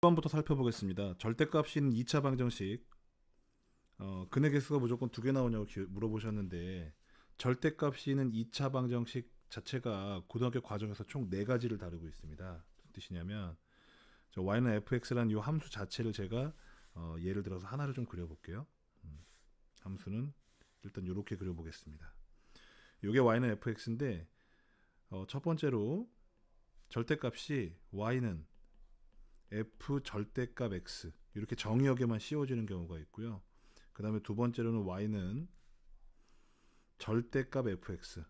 1번부터 살펴보겠습니다. 절대값인 2차 방정식. 근의 개수가 무조건 2개 나오냐고 물어보셨는데, 절대값이는 2차 방정식 자체가 고등학교 과정에서 총 4가지를 다루고 있습니다. 무슨 뜻이냐면, y는 fx라는 이 함수 자체를 제가 예를 들어서 하나를 좀 그려볼게요. 함수는 일단 이렇게 그려보겠습니다. 이게 y는 fx인데, 첫 번째로 절대값이 y는 f 절대값 x 이렇게 정의역에만 씌워지는 경우가 있고요. 그 다음에 두 번째로는 y는 절대값 fx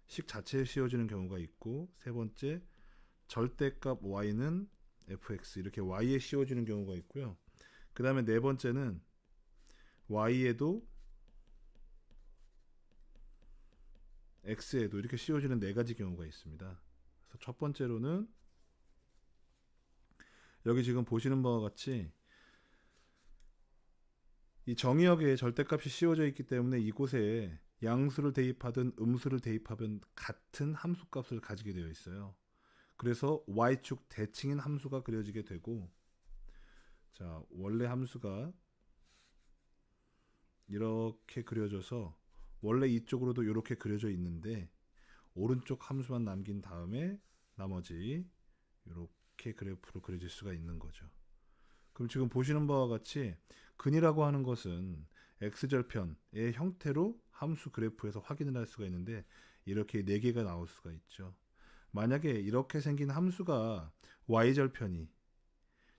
식 자체에 씌워지는 경우가 있고, 세 번째 절대값 y는 fx 이렇게 y에 씌워지는 경우가 있고요. 그 다음에 네 번째는 y에도 x에도 이렇게 씌워지는 4가지 경우가 있습니다. 그래서 첫 번째로는 여기 지금 보시는 바와 같이 이 정의역에 절대값이 씌워져 있기 때문에 이곳에 양수를 대입하든 음수를 대입하든 같은 함수값을 가지게 되어 있어요. 그래서 y축 대칭인 함수가 그려지게 되고, 자, 원래 함수가 이렇게 그려져서 원래 이쪽으로도 이렇게 그려져 있는데 오른쪽 함수만 남긴 다음에 나머지 이렇게 그래프로 그려질 수가 있는 거죠. 그럼 지금 보시는 바와 같이 근이라고 하는 것은 x절편의 형태로 함수 그래프에서 확인을 할 수가 있는데 이렇게 4개가 나올 수가 있죠. 만약에 이렇게 생긴 함수가 y절편이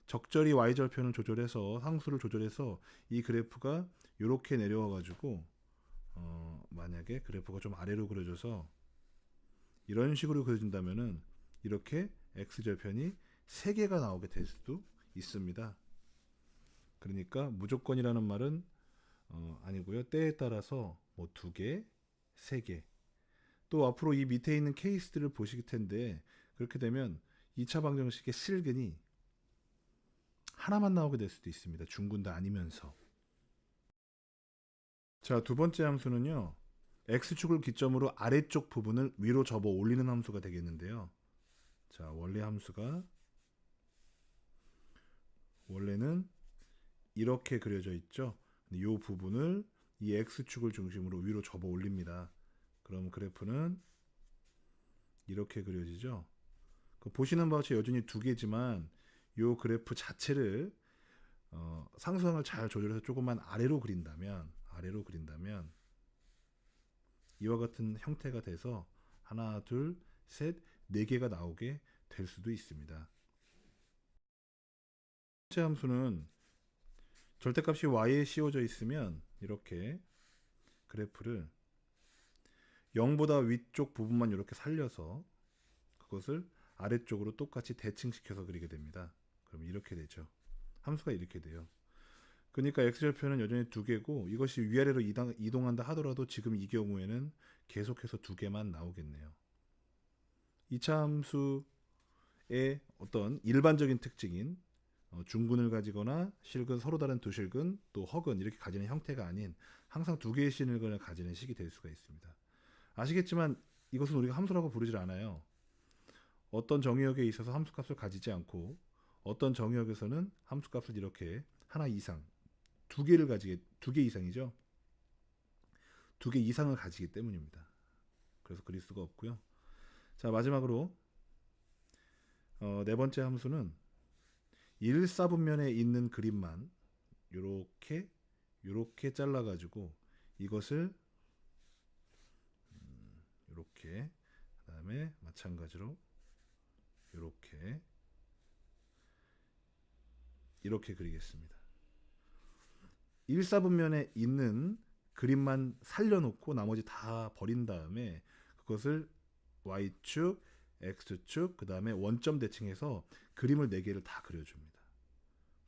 적절히 y절편을 조절해서 상수를 조절해서 이 그래프가 이렇게 내려와 가지고 만약에 그래프가 좀 아래로 그려져서 이런 식으로 그려진다면은 이렇게 x절편이 3개가 나오게 될 수도 있습니다. 그러니까 무조건이라는 말은 아니고요. 때에 따라서 뭐 2개, 3개. 또 앞으로 이 밑에 있는 케이스들을 보실 텐데 그렇게 되면 2차 방정식의 실근이 하나만 나오게 될 수도 있습니다. 중근도 아니면서. 자, 두 번째 함수는요. x축을 기점으로 아래쪽 부분을 위로 접어 올리는 함수가 되겠는데요. 자, 원래 함수가 원래는 이렇게 그려져 있죠. 이 부분을 이 x축을 중심으로 위로 접어 올립니다. 그럼 그래프는 이렇게 그려지죠. 보시는 바와 같이 여전히 2개지만 이 그래프 자체를 상수항을 잘 조절해서 조금만 아래로 그린다면 이와 같은 형태가 돼서 하나, 둘, 셋, 4개가 나오게 될 수도 있습니다. 첫 번째 함수는 절대값이 y에 씌워져 있으면 이렇게 그래프를 0보다 위쪽 부분만 이렇게 살려서 그것을 아래쪽으로 똑같이 대칭시켜서 그리게 됩니다. 그럼 이렇게 되죠. 함수가 이렇게 돼요. 그러니까 x절편은 여전히 2개고 이것이 위아래로 이동한다 하더라도 지금 이 경우에는 계속해서 2개만 나오겠네요. 2차 함수의 어떤 일반적인 특징인 중근을 가지거나 실근, 서로 다른 두 실근, 또 허근 이렇게 가지는 형태가 아닌 항상 2개의 실근을 가지는 식이 될 수가 있습니다. 아시겠지만 이것은 우리가 함수라고 부르질 않아요. 어떤 정의역에 있어서 함수값을 가지지 않고 어떤 정의역에서는 함수값을 이렇게 하나 이상, 2개 이상이죠. 2개 이상을 가지기 때문입니다. 그래서 그릴 수가 없고요. 자, 마지막으로 네 번째 함수는 1사분면에 있는 그림만 요렇게 잘라가지고 이것을 요렇게 그 다음에 마찬가지로 이렇게 그리겠습니다. 1사분면에 있는 그림만 살려놓고 나머지 다 버린 다음에 그것을 y축, x축, 그 다음에 원점 대칭해서 그림을 4개를 다 그려줍니다.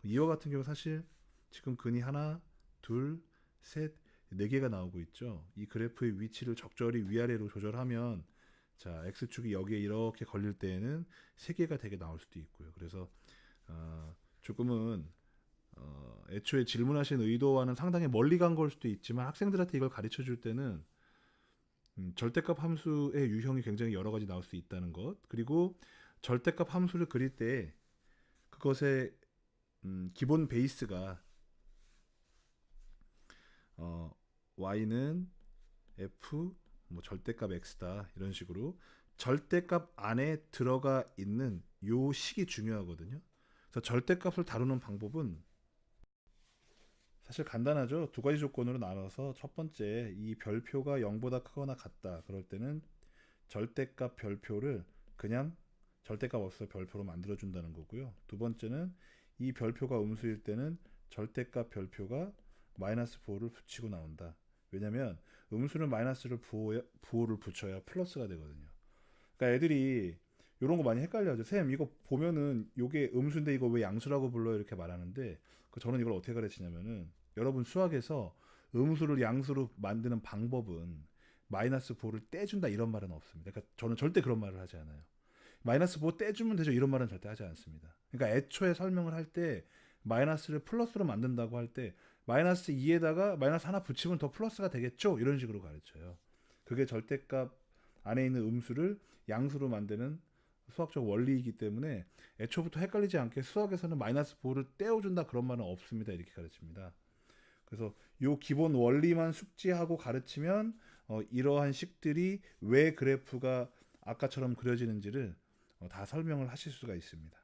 이와 같은 경우 사실 지금 근이 하나, 둘, 셋, 4개가 나오고 있죠. 이 그래프의 위치를 적절히 위아래로 조절하면 자, x축이 여기에 이렇게 걸릴 때에는 3개가 되게 나올 수도 있고요. 그래서 조금은 애초에 질문하신 의도와는 상당히 멀리 간 걸 수도 있지만 학생들한테 이걸 가르쳐 줄 때는 절대값 함수의 유형이 굉장히 여러 가지 나올 수 있다는 것, 그리고 절대값 함수를 그릴 때 그 그것의 기본 베이스가 y는 f 뭐 절대값 x다 이런 식으로 절대값 안에 들어가 있는 요 식이 중요하거든요. 그래서 절대값을 다루는 방법은 사실 간단하죠. 두 가지 조건으로 나눠서 첫 번째 이 별표가 0보다 크거나 같다. 그럴 때는 절대값 별표를 그냥 절대값 없어 별표로 만들어 준다는 거고요. 두 번째는 이 별표가 음수일 때는 절대값 별표가 마이너스 부호를 붙이고 나온다. 왜냐면 음수는 마이너스를 부호를 붙여야 플러스가 되거든요. 그러니까 애들이 이런 거 많이 헷갈려하죠. 쌤 이거 보면은 이게 음수인데 이거 왜 양수라고 불러요? 이렇게 말하는데 저는 이걸 어떻게 가르치냐면은 여러분 수학에서 음수를 양수로 만드는 방법은 마이너스 부호를 떼준다 이런 말은 없습니다. 그러니까 저는 절대 그런 말을 하지 않아요. 마이너스 부호 떼주면 되죠 이런 말은 절대 하지 않습니다. 그러니까 애초에 설명을 할 때 마이너스를 플러스로 만든다고 할 때 마이너스 2에다가 마이너스 하나 붙이면 더 플러스가 되겠죠 이런 식으로 가르쳐요. 그게 절대값 안에 있는 음수를 양수로 만드는 수학적 원리이기 때문에 애초부터 헷갈리지 않게 수학에서는 마이너스 부호를 떼어준다 그런 말은 없습니다 이렇게 가르칩니다. 그래서 요 기본 원리만 숙지하고 가르치면 이러한 식들이 왜 그래프가 아까처럼 그려지는지를 다 설명을 하실 수가 있습니다.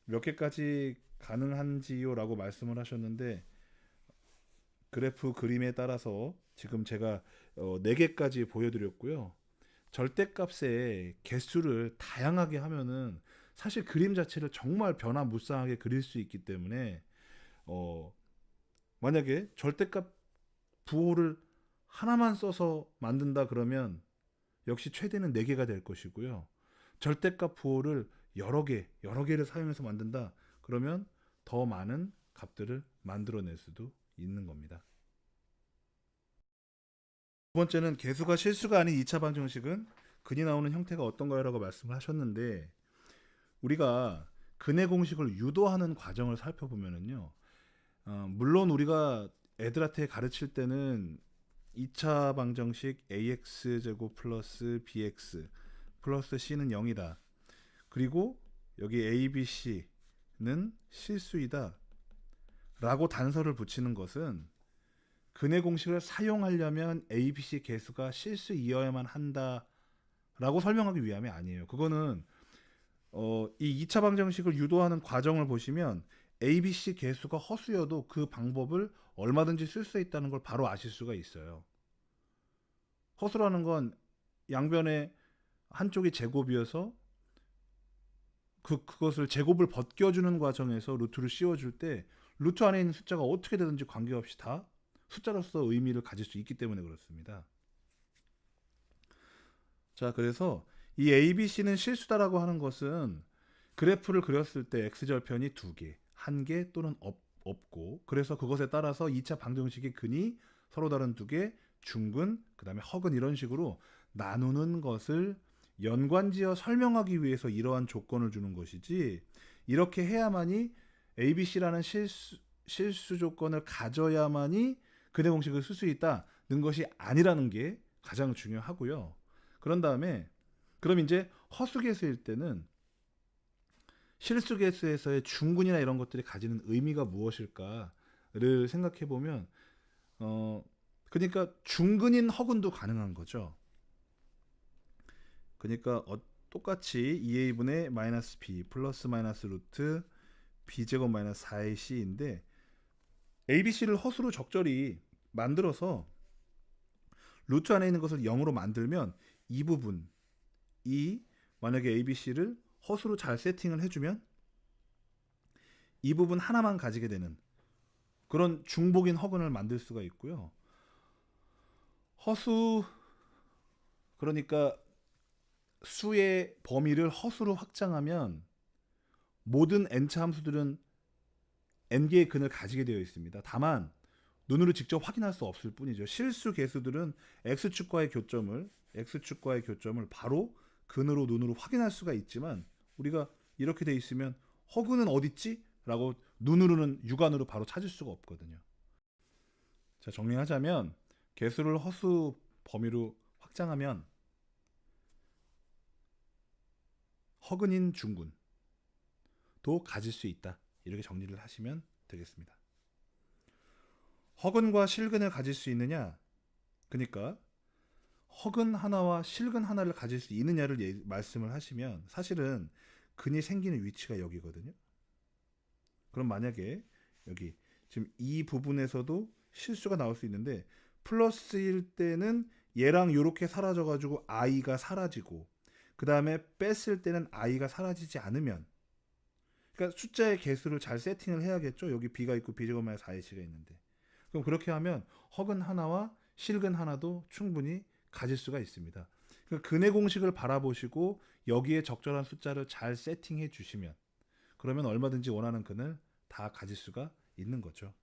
몇 개까지 가능한지요? 라고 말씀을 하셨는데 그래프 그림에 따라서 지금 제가 4개까지 보여드렸고요. 절대값의 개수를 다양하게 하면은 사실 그림 자체를 정말 변화무쌍하게 그릴 수 있기 때문에 만약에 절대값 부호를 하나만 써서 만든다 그러면 역시 최대는 4개가 될 것이고요. 절대값 부호를 여러 개를 사용해서 만든다 그러면 더 많은 값들을 만들어낼 수도 있는 겁니다. 두 번째는 개수가 실수가 아닌 2차 방정식은 근이 나오는 형태가 어떤가요? 라고 말씀을 하셨는데 우리가 근의 공식을 유도하는 과정을 살펴보면은요. 물론 우리가 애들한테 가르칠 때는 2차 방정식 ax제곱 플러스 bx 플러스 c는 0이다. 그리고 여기 abc는 실수이다. 라고 단서를 붙이는 것은 근의 공식을 사용하려면 abc 개수가 실수이어야만 한다. 라고 설명하기 위함이 아니에요. 그거는 이 2차 방정식을 유도하는 과정을 보시면 ABC 개수가 허수여도 그 방법을 얼마든지 쓸 수 있다는 걸 바로 아실 수가 있어요. 허수라는 건 양변의 한쪽이 제곱이어서 그것을 제곱을 벗겨주는 과정에서 루트를 씌워줄 때 루트 안에 있는 숫자가 어떻게 되든지 관계없이 다 숫자로서 의미를 가질 수 있기 때문에 그렇습니다. 자, 그래서 이 ABC는 실수다라고 하는 것은 그래프를 그렸을 때 x절편이 2개, 1개 또는 없고 그래서 그것에 따라서 2차 방정식의 근이 서로 다른 2개, 중근, 그 다음에 허근 이런 식으로 나누는 것을 연관지어 설명하기 위해서 이러한 조건을 주는 것이지 이렇게 해야만이 ABC라는 실수 조건을 가져야만이 근의 공식을 쓸 수 있다는 것이 아니라는 게 가장 중요하고요. 그런 다음에 그럼 이제 허수개수일 때는 실수개수에서의 중근이나 이런 것들이 가지는 의미가 무엇일까를 생각해 보면 그러니까 중근인 허근도 가능한 거죠. 그러니까 똑같이 2a분의 마이너스 b 플러스 마이너스 루트 b제곱 마이너스 4ac인데 abc를 허수로 적절히 만들어서 루트 안에 있는 것을 0으로 만들면 이 부분 만약에 abc를 허수로 잘 세팅을 해주면 이 부분 하나만 가지게 되는 그런 중복인 허근을 만들 수가 있고요. 허수 그러니까 수의 범위를 허수로 확장하면 모든 n차 함수들은 n개의 근을 가지게 되어 있습니다. 다만 눈으로 직접 확인할 수 없을 뿐이죠. 실수 개수들은 x축과의 교점을 바로 근으로 눈으로 확인할 수가 있지만 우리가 이렇게 돼 있으면 허근은 어딨지? 라고 눈으로는 육안으로 바로 찾을 수가 없거든요. 자, 정리하자면 개수를 허수 범위로 확장하면 허근인 중근 하나도 가질 수 있다. 이렇게 정리를 하시면 되겠습니다. 허근과 실근을 가질 수 있느냐? 그러니까 허근 하나와 실근 하나를 가질 수 있느냐를 말씀을 하시면 사실은 근이 생기는 위치가 여기거든요. 그럼 만약에 여기 지금 이 부분에서도 실수가 나올 수 있는데 플러스일 때는 얘랑 이렇게 사라져가지고 i가 사라지고 그 다음에 뺐을 때는 i가 사라지지 않으면 그러니까 숫자의 개수를 잘 세팅을 해야겠죠. 여기 b가 있고 b제곱마이너스 4ac가 있는데 그럼 그렇게 하면 허근 하나와 실근 하나도 충분히 가질 수가 있습니다. 그러니까 근의 공식을 바라보시고 여기에 적절한 숫자를 잘 세팅해 주시면 그러면 얼마든지 원하는 근을 다 가질 수가 있는 거죠.